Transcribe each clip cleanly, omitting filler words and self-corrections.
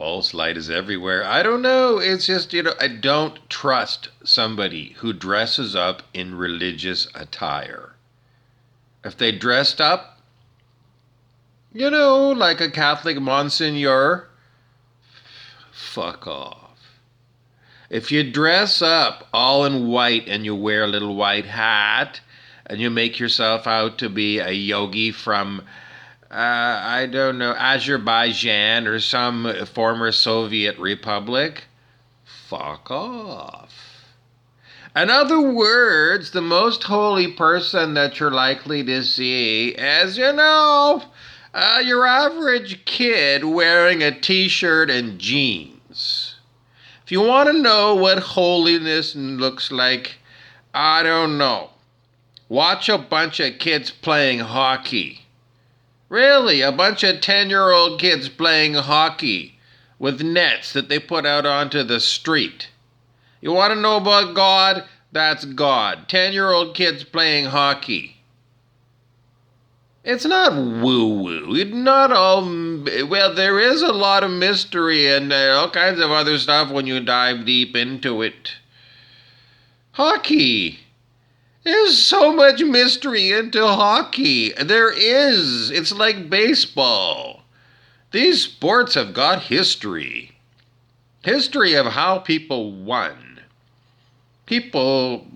False light is everywhere. I don't know. It's just, I don't trust somebody who dresses up in religious attire. If they dressed up, like a Catholic Monsignor, fuck off. If you dress up all in white and you wear a little white hat and you make yourself out to be a yogi from, I don't know, Azerbaijan or some former Soviet republic, fuck off. In other words, the most holy person that you're likely to see is, your average kid wearing a t-shirt and jeans. If you want to know what holiness looks like, I don't know. Watch a bunch of kids playing hockey. Really, a bunch of 10-year-old kids playing hockey with nets that they put out onto the street. You want to know about God? That's God. 10-year-old kids playing hockey. It's not woo-woo. It's not all... Well, there is a lot of mystery and all kinds of other stuff when you dive deep into it. Hockey. There's so much mystery into hockey. There is. It's like baseball. These sports have got history. History of how people won. People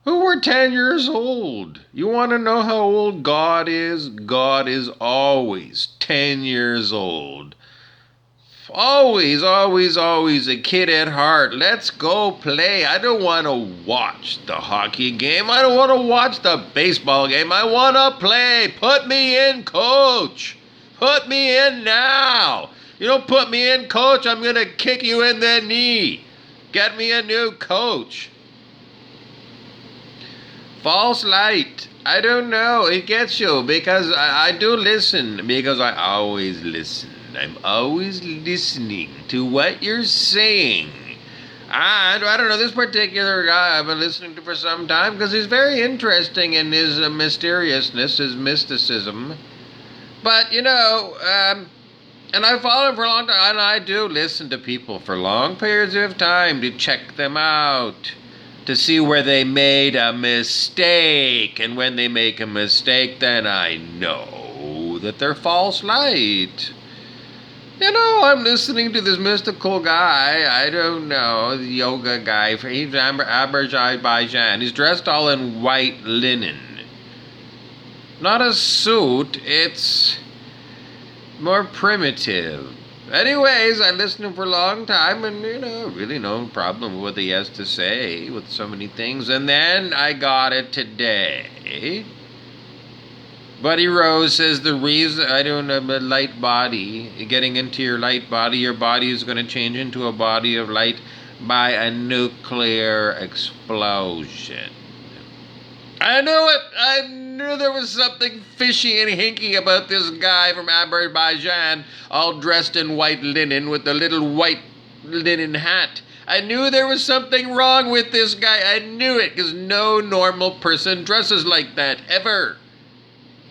who were 10 years old. You want to know how old God is? God is always 10 years old. Always, always, always a kid at heart. Let's go play. I don't want to watch the hockey game. I don't want to watch the baseball game. I want to play. Put me in, coach. Put me in now. You don't put me in, coach, I'm going to kick you in the knee. Get me a new coach. False light. I don't know. It gets you because I do listen. Because I always listen. I'm always listening to what you're saying. And I don't know, this particular guy I've been listening to for some time because he's very interesting in his mysteriousness, his mysticism. But, and I follow him for a long time, and I do listen to people for long periods of time to check them out, to see where they made a mistake. And when they make a mistake, then I know that they're false light. I'm listening to this mystical guy, I don't know, the yoga guy, he's Azerbaijan. He's dressed all in white linen. Not a suit, it's more primitive. Anyways, I listened to him for a long time and, really no problem with what he has to say with so many things. And then I got it today. Buddy Rose says the reason, I don't know, but light body, getting into your light body, your body is going to change into a body of light by a nuclear explosion. I knew it! I knew there was something fishy and hinky about this guy from Azerbaijan, all dressed in white linen with a little white linen hat. I knew there was something wrong with this guy. I knew it, because no normal person dresses like that, ever.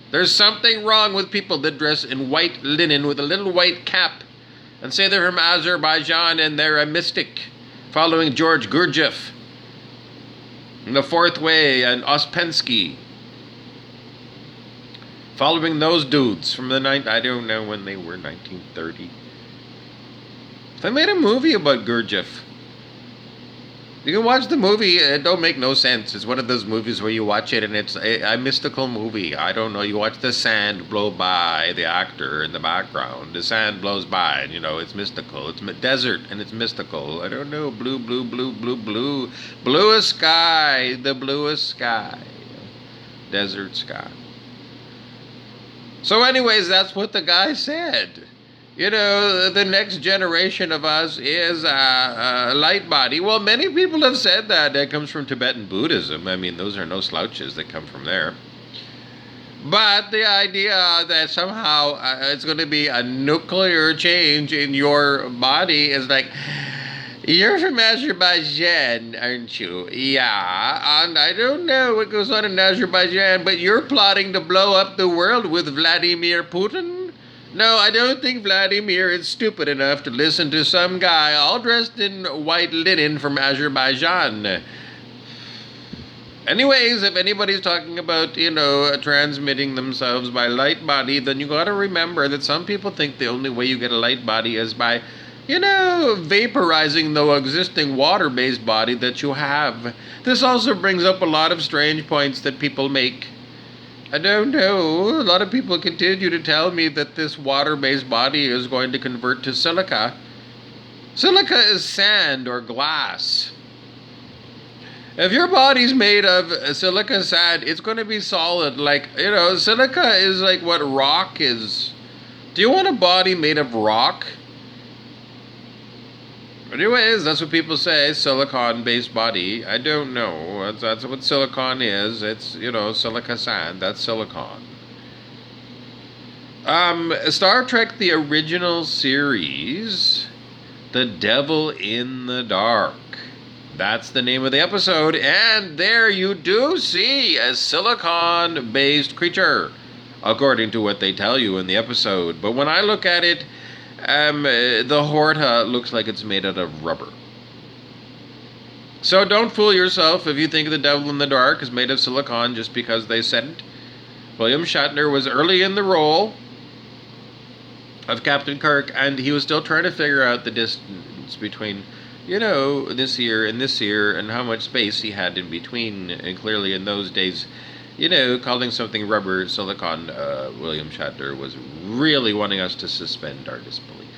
There's something wrong with people that dress in white linen with a little white cap and say they're from Azerbaijan and they're a mystic following George Gurdjieff and the Fourth Way and Ouspensky. Following those dudes from the I don't know when they were, 1930. They made a movie about Gurdjieff. You can watch the movie. It don't make no sense. It's one of those movies where you watch it and it's a mystical movie. I don't know. You watch the sand blow by the actor in the background. The sand blows by and, it's mystical. It's desert and it's mystical. I don't know. Blue, blue, blue, blue, blue. Bluest sky. The bluest sky. Desert sky. So anyways, that's what the guy said. The next generation of us is a light body. Well, many people have said that. That comes from Tibetan Buddhism. I mean, those are no slouches that come from there. But the idea that somehow it's going to be a nuclear change in your body is like, you're from Azerbaijan, aren't you? Yeah, and I don't know what goes on in Azerbaijan, but you're plotting to blow up the world with Vladimir Putin? No, I don't think Vladimir is stupid enough to listen to some guy all dressed in white linen from Azerbaijan. Anyways, if anybody's talking about, transmitting themselves by light body, then you gotta remember that some people think the only way you get a light body is by, vaporizing the existing water-based body that you have. This also brings up a lot of strange points that people make. I don't know. A lot of people continue to tell me that this water-based body is going to convert to silica. Silica is sand or glass. If your body's made of silica sand, it's going to be solid. Like, silica is like what rock is. Do you want a body made of rock? Anyways, that's what people say, silicon-based body. I don't know. That's what silicon is. It's, silica sand. That's silicon. Star Trek, the original series, The Devil in the Dark. That's the name of the episode, and there you do see a silicon-based creature, according to what they tell you in the episode. But when I look at it, the Horta looks like it's made out of rubber. So don't fool yourself if you think The Devil in the Dark is made of silicon just because they said it. William Shatner was early in the role of Captain Kirk, and he was still trying to figure out the distance between this year and this year, and how much space he had in between. And clearly in those days, calling something rubber silicon, William Shatner was really wanting us to suspend our disbelief.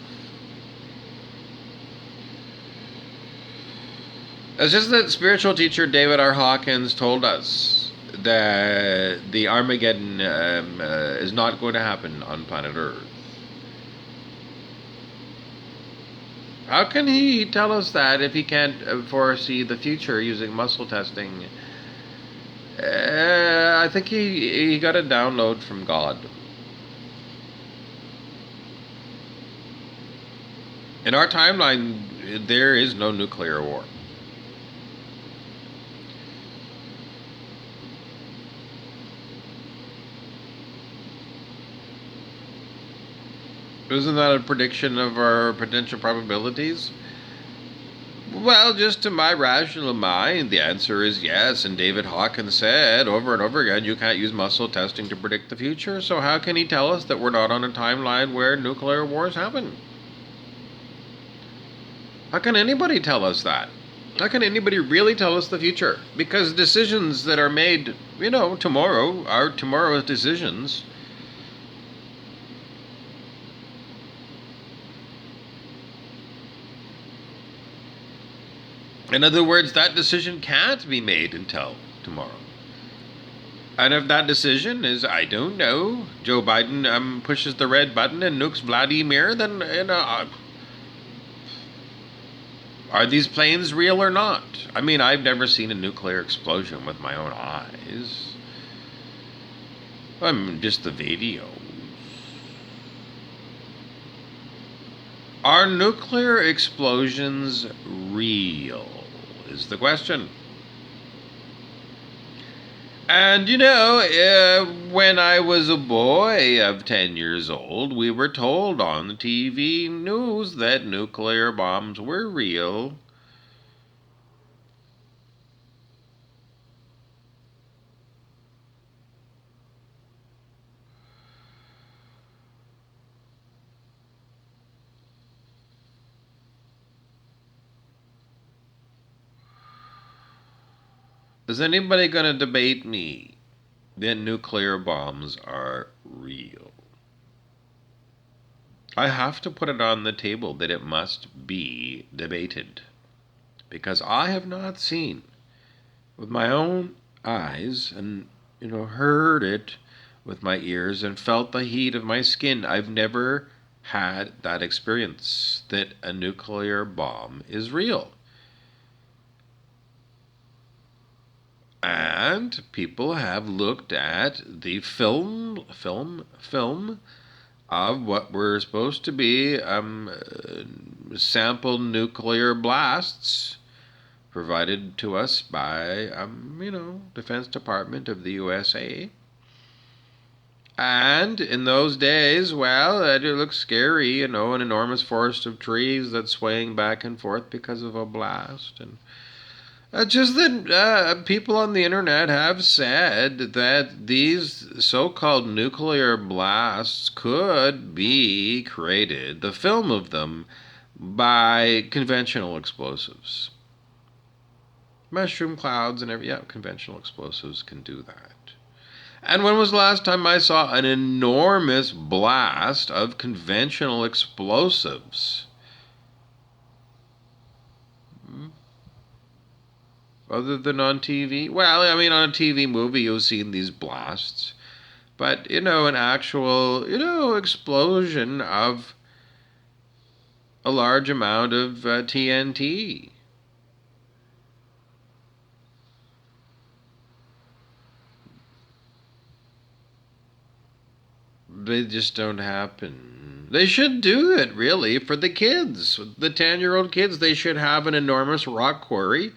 It's just that spiritual teacher David R. Hawkins told us that the Armageddon is not going to happen on planet Earth. How can he tell us that if he can't foresee the future using muscle testing? I think he got a download from God. In our timeline, there is no nuclear war. Isn't that a prediction of our potential probabilities? Well, just to my rational mind, the answer is yes. And David Hawkins said over and over again, you can't use muscle testing to predict the future. So how can he tell us that we're not on a timeline where nuclear wars happen? How can anybody tell us that? How can anybody really tell us the future? Because decisions that are made, tomorrow are tomorrow's decisions. In other words, that decision can't be made until tomorrow. And if that decision is, I don't know, Joe Biden pushes the red button and nukes Vladimir, then, are these planes real or not? I mean, I've never seen a nuclear explosion with my own eyes. Just the videos. Are nuclear explosions real? Is the question. And when I was a boy of 10 years old, we were told on the TV news that nuclear bombs were real. Is anybody going to debate me that nuclear bombs are real? I have to put it on the table that it must be debated. Because I have not seen with my own eyes and, heard it with my ears and felt the heat of my skin. I've never had that experience that a nuclear bomb is real. And people have looked at the film of what were supposed to be sample nuclear blasts provided to us by, Defense Department of the USA. And in those days, well, it looks scary, an enormous forest of trees that's swaying back and forth because of a blast. And just that people on the internet have said that these so called nuclear blasts could be created, the film of them, by conventional explosives. Mushroom clouds and conventional explosives can do that. And when was the last time I saw an enormous blast of conventional explosives? Other than on TV? Well, I mean, on a TV movie, you've seen these blasts. But, an actual, explosion of a large amount of TNT. They just don't happen. They should do it, really, for the kids. The 10-year-old kids, they should have an enormous rock quarry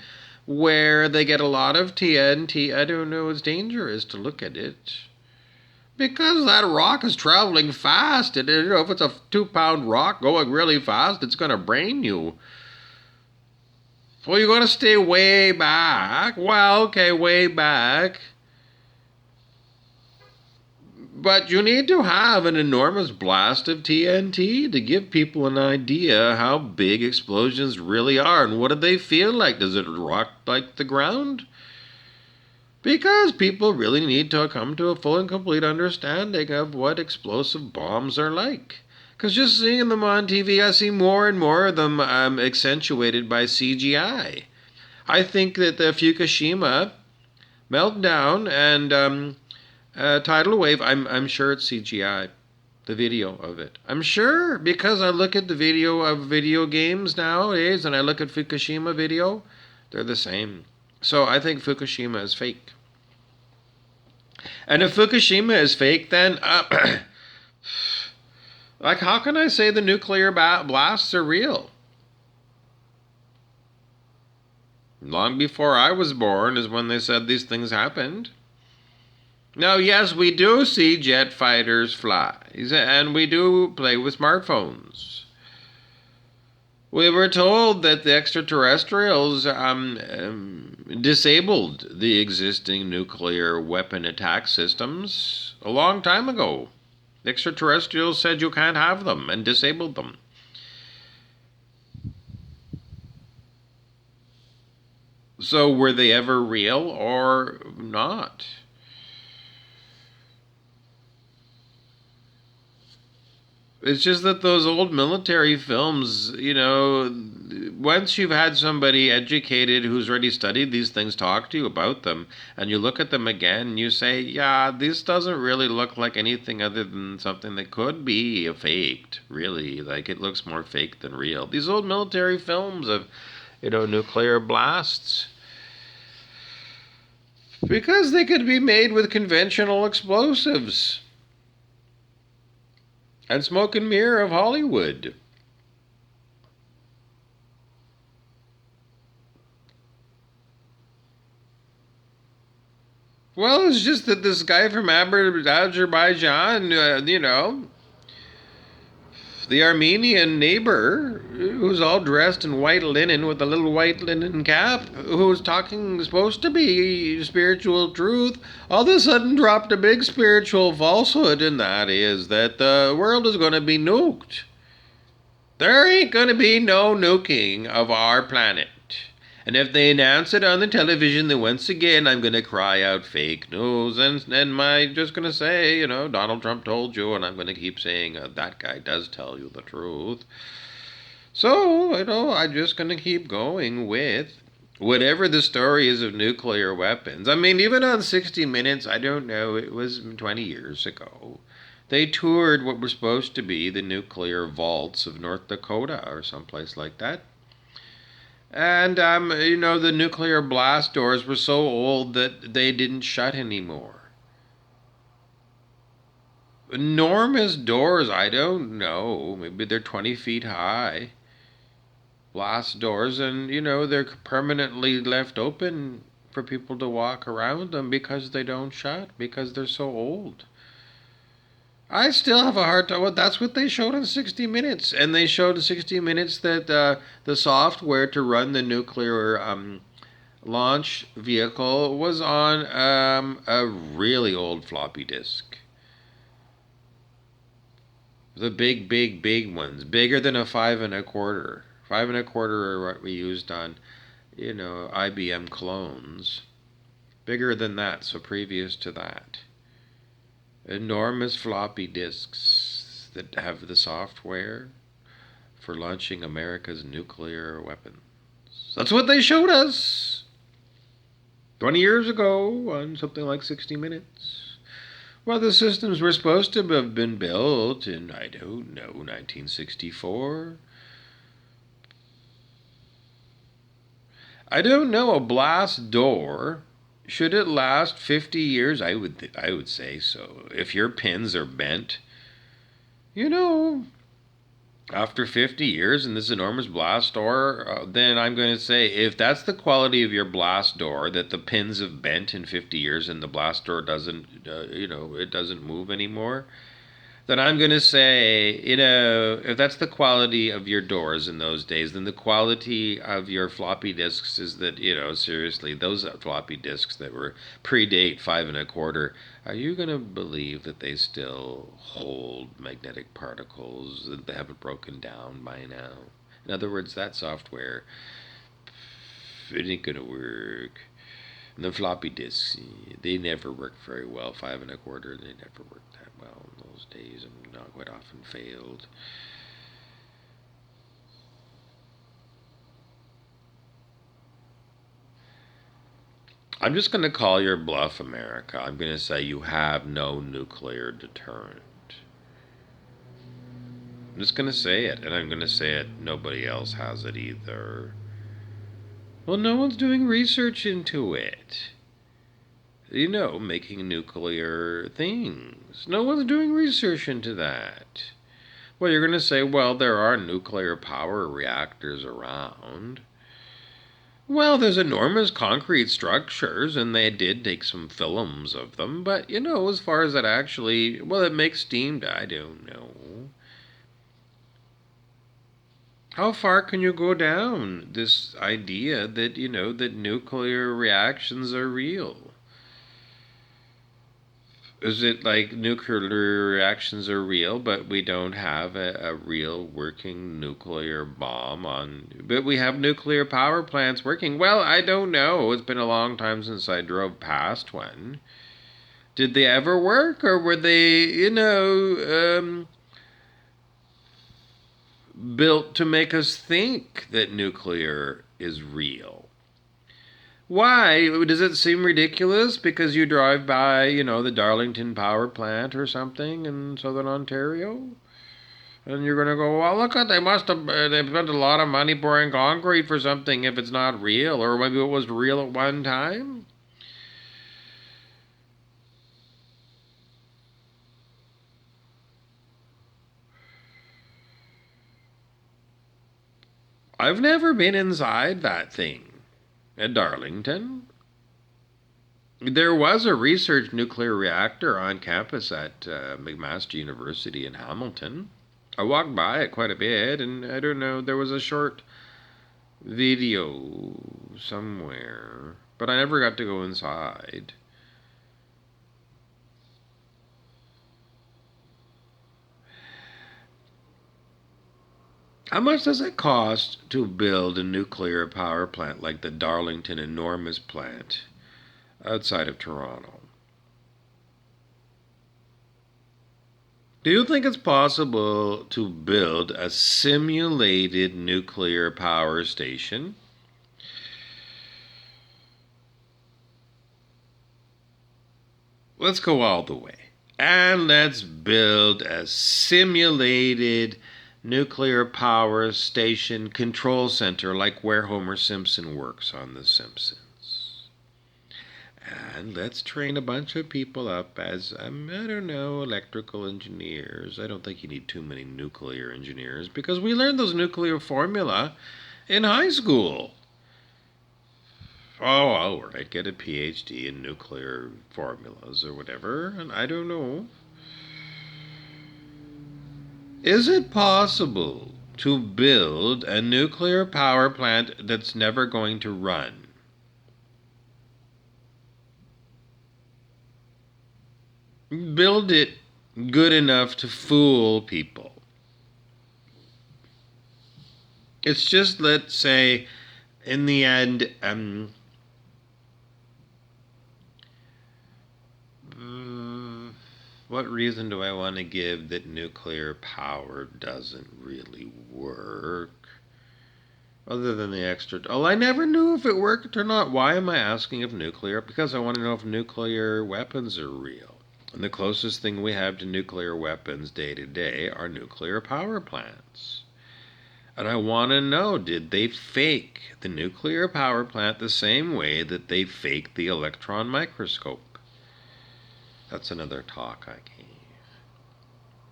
where they get a lot of TNT. I don't know, it's dangerous to look at it. Because that rock is traveling fast. And, if it's a 2-pound rock going really fast, it's going to brain you. Well, you're going to stay way back. Well, okay, way back. But you need to have an enormous blast of TNT to give people an idea how big explosions really are and what do they feel like. Does it rock like the ground? Because people really need to come to a full and complete understanding of what explosive bombs are like. Because just seeing them on TV, I see more and more of them accentuated by CGI. I think that the Fukushima meltdown and tidal wave, I'm sure it's CGI, the video of it. I'm sure, because I look at the video of video games nowadays and I look at Fukushima video, they're the same. So I think Fukushima is fake. And if Fukushima is fake, then, like, how can I say the nuclear blasts are real? Long before I was born is when they said these things happened. Now, yes, we do see jet fighters fly, and we do play with smartphones. We were told that the extraterrestrials disabled the existing nuclear weapon attack systems a long time ago. The extraterrestrials said you can't have them and disabled them. So were they ever real or not? It's just that those old military films, once you've had somebody educated who's already studied these things talk to you about them, and you look at them again, you say, yeah, this doesn't really look like anything other than something that could be faked, really. Like, it looks more fake than real. These old military films of, nuclear blasts. Because they could be made with conventional explosives. And smoke and mirror of Hollywood. Well, it's just that this guy from Azerbaijan, the Armenian neighbor, who's all dressed in white linen with a little white linen cap, who's supposed to be spiritual truth, all of a sudden dropped a big spiritual falsehood, and that is that the world is going to be nuked. There ain't going to be no nuking of our planet. And if they announce it on the television, then once again I'm going to cry out fake news. And I'm just going to say, Donald Trump told you, and I'm going to keep saying that guy does tell you the truth. So, I'm just going to keep going with whatever the story is of nuclear weapons. I mean, even on 60 Minutes, I don't know, it was 20 years ago, they toured what were supposed to be the nuclear vaults of North Dakota or someplace like that. And, the nuclear blast doors were so old that they didn't shut anymore. Enormous doors, I don't know. Maybe they're 20 feet high. Blast doors, and, they're permanently left open for people to walk around them because they don't shut, because they're so old. I still have a hard time. Well, that's what they showed in 60 Minutes. And they showed in 60 Minutes that the software to run the nuclear launch vehicle was on a really old floppy disk. The big, big, big ones. Bigger than a 5 1/4. 5 1/4 are what we used on, IBM clones. Bigger than that, so previous to that. Enormous floppy disks that have the software for launching America's nuclear weapons. That's what they showed us 20 years ago on something like 60 Minutes. Well, the systems were supposed to have been built in, I don't know, 1964. I don't know, a blast door. Should it last 50 years? I would say so. If your pins are bent, after 50 years in this enormous blast door, then I'm going to say if that's the quality of your blast door, that the pins have bent in 50 years and the blast door doesn't, it doesn't move anymore, then I'm going to say, if that's the quality of your doors in those days, then the quality of your floppy disks is that, seriously, those floppy disks that were predate 5 1/4, are you going to believe that they still hold magnetic particles, that they haven't broken down by now? In other words, that software, it ain't going to work. And the floppy disks, they never worked very well. 5 1/4, they never worked that well in those days, and not quite often failed. I'm just going to call your bluff, America. I'm going to say you have no nuclear deterrent. I'm just going to say it, and I'm going to say it. Nobody else has it either. Well, no one's doing research into it. Making nuclear things. No one's doing research into that. Well, you're going to say, well, there are nuclear power reactors around. Well, there's enormous concrete structures, and they did take some films of them, but, as far as that actually, well, it makes steam, I don't know. How far can you go down this idea that, that nuclear reactions are real? Is it like nuclear reactions are real, but we don't have a real working nuclear bomb but we have nuclear power plants working? Well, I don't know. It's been a long time since I drove past one. Did they ever work, or were they, built to make us think that nuclear is real? Why? Does it seem ridiculous because you drive by, the Darlington power plant or something in southern Ontario? And you're going to go, well, look, they spent a lot of money pouring concrete for something if it's not real, or maybe it was real at one time? I've never been inside that thing at Darlington. There was a research nuclear reactor on campus at McMaster University in Hamilton. I walked by it quite a bit, and I don't know, there was a short video somewhere, but I never got to go inside. How much does it cost to build a nuclear power plant like the Darlington enormous plant outside of Toronto? Do you think it's possible to build a simulated nuclear power station? Let's go all the way. And let's build a simulated nuclear power station control center like where Homer Simpson works on The Simpsons. And let's train a bunch of people up as, I don't know, electrical engineers. I don't think you need too many nuclear engineers because we learned those nuclear formula in high school. Oh, all right, get a PhD in nuclear formulas or whatever, and I don't know. Is it possible to build a nuclear power plant that's never going to run? Build it good enough to fool people. It's just, let's say, in the end, what reason do I want to give that nuclear power doesn't really work? Other than the extra... Oh, I never knew if it worked or not. Why am I asking if nuclear? Because I want to know if nuclear weapons are real. And the closest thing we have to nuclear weapons day to day are nuclear power plants. And I want to know, did they fake the nuclear power plant the same way that they faked the electron microscope? That's another talk I gave.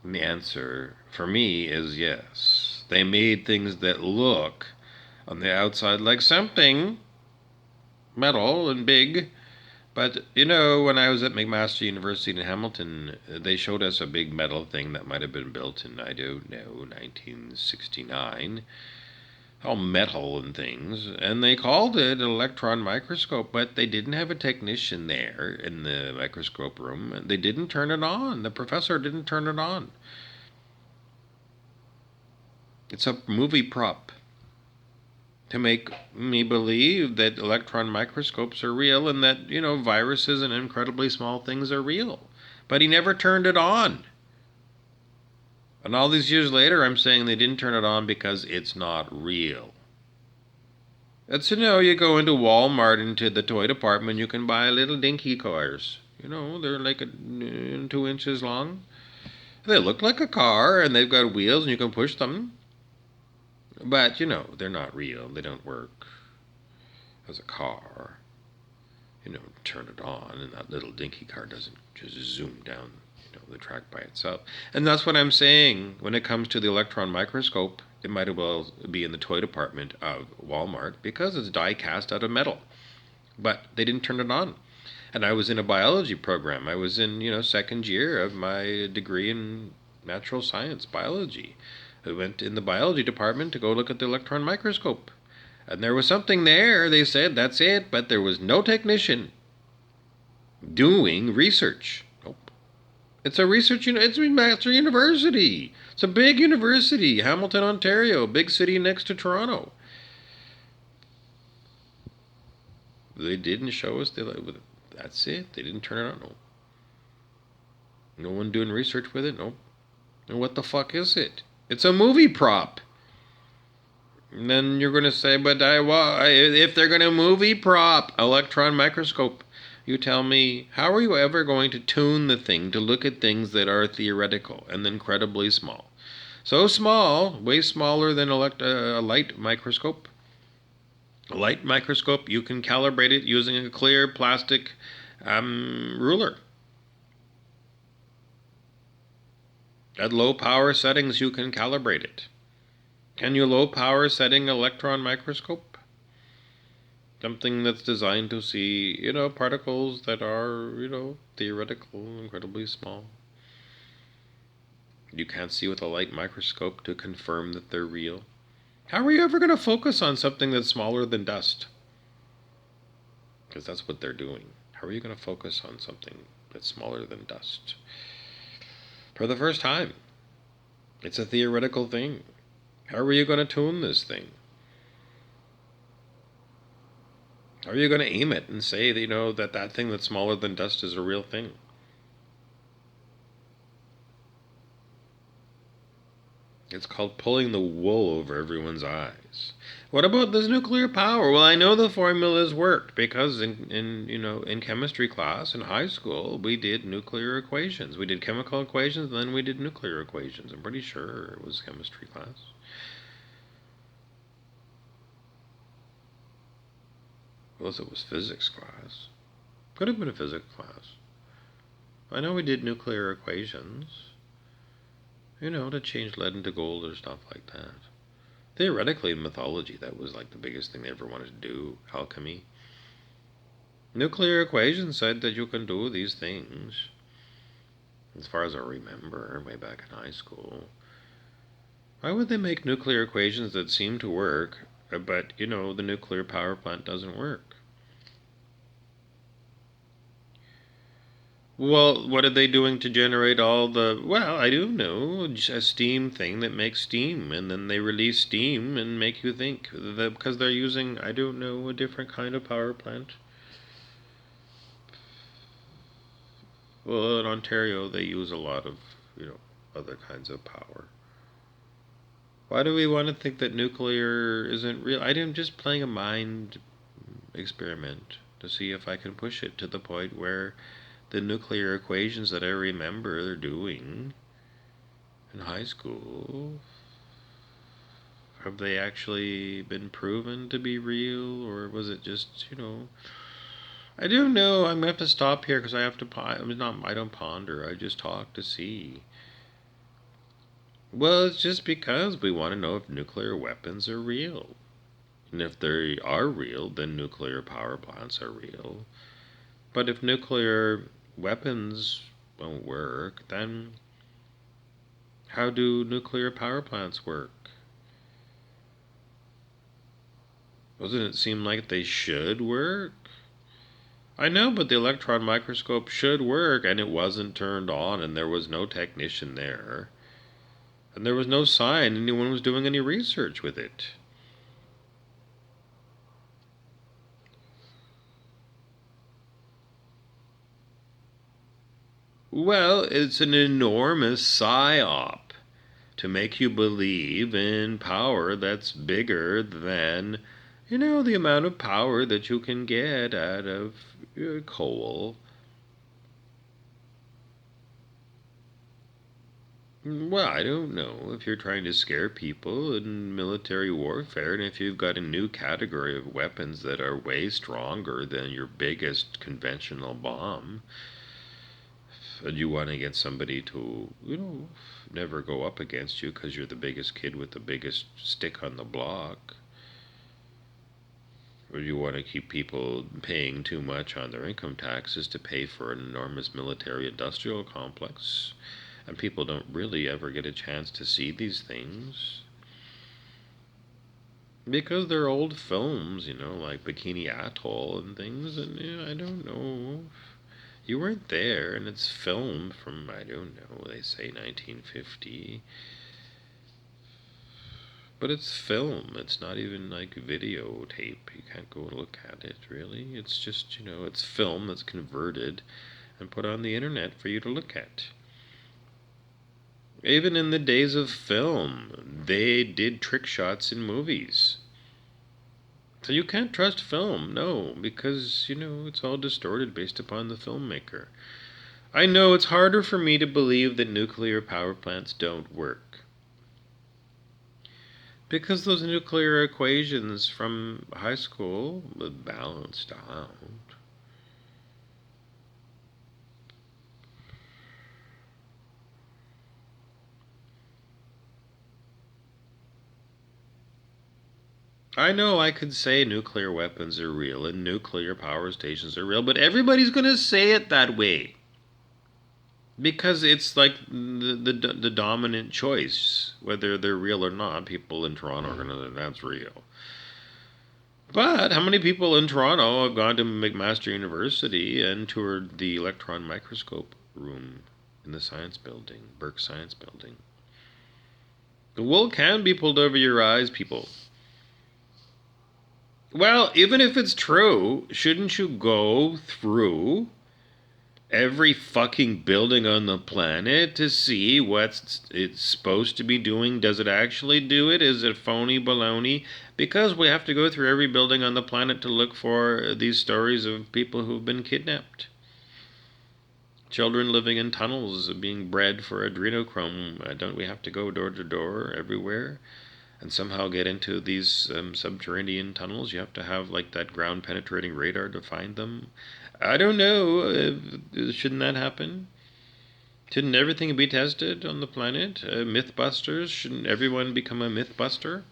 And the answer, for me, is yes. They made things that look on the outside like something metal and big. But, when I was at McMaster University in Hamilton, they showed us a big metal thing that might have been built in, I don't know, 1969. All metal and things. And they called it an electron microscope, but they didn't have a technician there in the microscope room. They didn't turn it on. The professor didn't turn it on. It's a movie prop to make me believe that electron microscopes are real and that, viruses and incredibly small things are real. But he never turned it on. And all these years later, I'm saying they didn't turn it on because it's not real. That's, you go into Walmart, into the toy department, you can buy little dinky cars. They're like 2 inches long. They look like a car, and they've got wheels, and you can push them. But, they're not real. They don't work as a car. Turn it on, and that little dinky car doesn't just zoom down, the track by itself. And that's what I'm saying. When it comes to the electron microscope, it might as well be in the toy department of Walmart because it's die cast out of metal. But they didn't turn it on. And I was in a biology program. I was in, second year of my degree in natural science, biology. I went in the biology department to go look at the electron microscope. And there was something there. They said, that's it. But there was no technician doing research. Nope. It's a research, it's McMaster University. It's a big university, Hamilton, Ontario, big city next to Toronto. They didn't show us, that's it. They didn't turn it on. No one doing research with it. Nope. And what the fuck is it? It's a movie prop. And then you're going to say, but if they're going to movie prop electron microscope, you tell me, how are you ever going to tune the thing to look at things that are theoretical and incredibly small? So small, way smaller than a light microscope. A light microscope, you can calibrate it using a clear plastic ruler. At low power settings, you can calibrate it. Can you low power setting electron microscope? Something that's designed to see, particles that are, theoretical, incredibly small. You can't see with a light microscope to confirm that they're real. How are you ever going to focus on something that's smaller than dust? Because that's what they're doing. How are you going to focus on something that's smaller than dust? For the first time. It's a theoretical thing. How are you going to tune this thing? How are you going to aim it and say that, that thing that's smaller than dust is a real thing? It's called pulling the wool over everyone's eyes. What about this nuclear power? Well, I know the formulas worked because in chemistry class in high school we did nuclear equations. We did chemical equations and then we did nuclear equations. I'm pretty sure it was chemistry class. Unless it was physics class. Could have been a physics class. I know we did nuclear equations. To change lead into gold or stuff like that. Theoretically, in mythology, that was like the biggest thing they ever wanted to do, alchemy. Nuclear equations said that you can do these things. As far as I remember, way back in high school. Why would they make nuclear equations that seem to work, but, the nuclear power plant doesn't work? Well, what are they doing to generate all the... Well, I do know. A steam thing that makes steam, and then they release steam and make you think. Because they're using, I don't know, a different kind of power plant. Well, in Ontario, they use a lot of, other kinds of power. Why do we want to think that nuclear isn't real? I'm just playing a mind experiment to see if I can push it to the point where the nuclear equations that I remember doing in high school, have they actually been proven to be real, or was it just, I don't know. I'm gonna have to stop here because I have to. I don't ponder. I just talk to see. Well, it's just because we want to know if nuclear weapons are real. And if they are real, then nuclear power plants are real. But if nuclear weapons won't work, then how do nuclear power plants work? Doesn't it seem like they should work? I know, but the electron microscope should work, and it wasn't turned on, and there was no technician there. And there was no sign anyone was doing any research with it. Well, it's an enormous psyop to make you believe in power that's bigger than, the amount of power that you can get out of coal. Well, I don't know if you're trying to scare people in military warfare, and if you've got a new category of weapons that are way stronger than your biggest conventional bomb, and you want to get somebody to, never go up against you because you're the biggest kid with the biggest stick on the block, or you want to keep people paying too much on their income taxes to pay for an enormous military industrial complex, and people don't really ever get a chance to see these things because they're old films, like Bikini Atoll and things, and I don't know. You weren't there, and it's filmed from, I don't know, they say 1950. But it's film. It's not even like videotape. You can't go look at it, really. It's just, it's film that's converted and put on the internet for you to look at. Even in the days of film, they did trick shots in movies. So you can't trust film, no, because, it's all distorted based upon the filmmaker. I know it's harder for me to believe that nuclear power plants don't work. Because those nuclear equations from high school were balanced out. I know I could say nuclear weapons are real and nuclear power stations are real, but everybody's going to say it that way. Because it's like the dominant choice. Whether they're real or not, people in Toronto are going to say that's real. But how many people in Toronto have gone to McMaster University and toured the electron microscope room in the science building, Burke Science Building? The wool can be pulled over your eyes, people. Well, even if it's true, shouldn't you go through every fucking building on the planet to see what it's supposed to be doing? Does it actually do it? Is it phony baloney? Because we have to go through every building on the planet to look for these stories of people who've been kidnapped. Children living in tunnels being bred for adrenochrome. Don't we have to go door to door everywhere and somehow get into these subterranean tunnels? You have to have like that ground penetrating radar to find them. I don't know. Shouldn't that happen? Shouldn't everything be tested on the planet? Mythbusters? Shouldn't everyone become a mythbuster?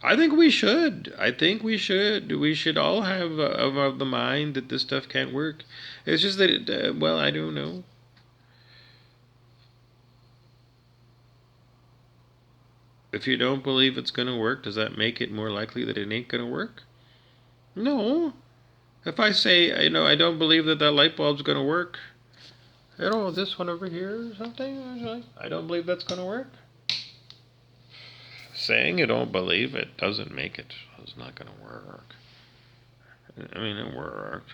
I think we should. I think we should. We should all have of the mind that this stuff can't work. It's just that, well, I don't know. If you don't believe it's going to work, does that make it more likely that it ain't going to work? No. If I say, I don't believe that light bulb's going to work, this one over here or something, I don't believe that's going to work. Saying you don't believe it doesn't make it. It's not going to work. I mean, it worked.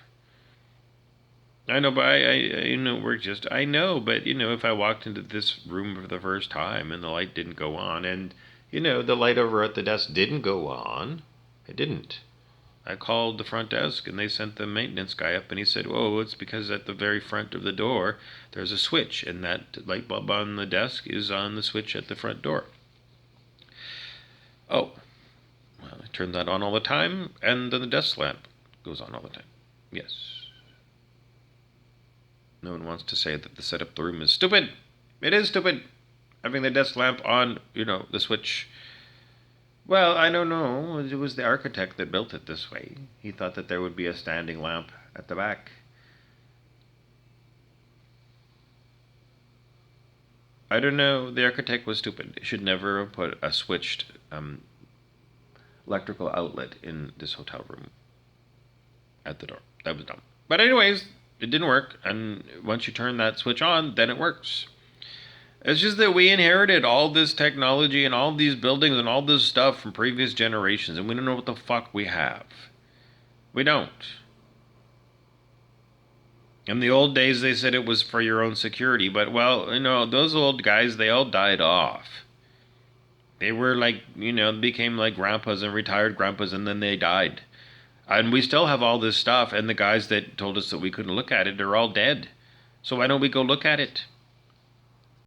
I know, but it worked just. I know, but if I walked into this room for the first time and the light didn't go on, and the light over at the desk didn't go on, it didn't. I called the front desk and they sent the maintenance guy up and he said, "Oh, it's because at the very front of the door there's a switch and that light bulb on the desk is on the switch at the front door." Oh, well, I turn that on all the time and then the desk lamp goes on all the time. Yes. No one wants to say that the setup of the room is stupid. It is stupid. Having the desk lamp on, the switch. Well, I don't know. It was the architect that built it this way. He thought that there would be a standing lamp at the back. I don't know. The architect was stupid. He should never have put a switched electrical outlet in this hotel room at the door. That was dumb. But anyways, it didn't work. And once you turn that switch on, then it works. It's just that we inherited all this technology and all these buildings and all this stuff from previous generations, and we don't know what the fuck we have. We don't. In the old days, they said it was for your own security, but, well, those old guys, they all died off. They were became like grandpas and retired grandpas, and then they died. And we still have all this stuff, and the guys that told us that we couldn't look at it are all dead. So why don't we go look at it?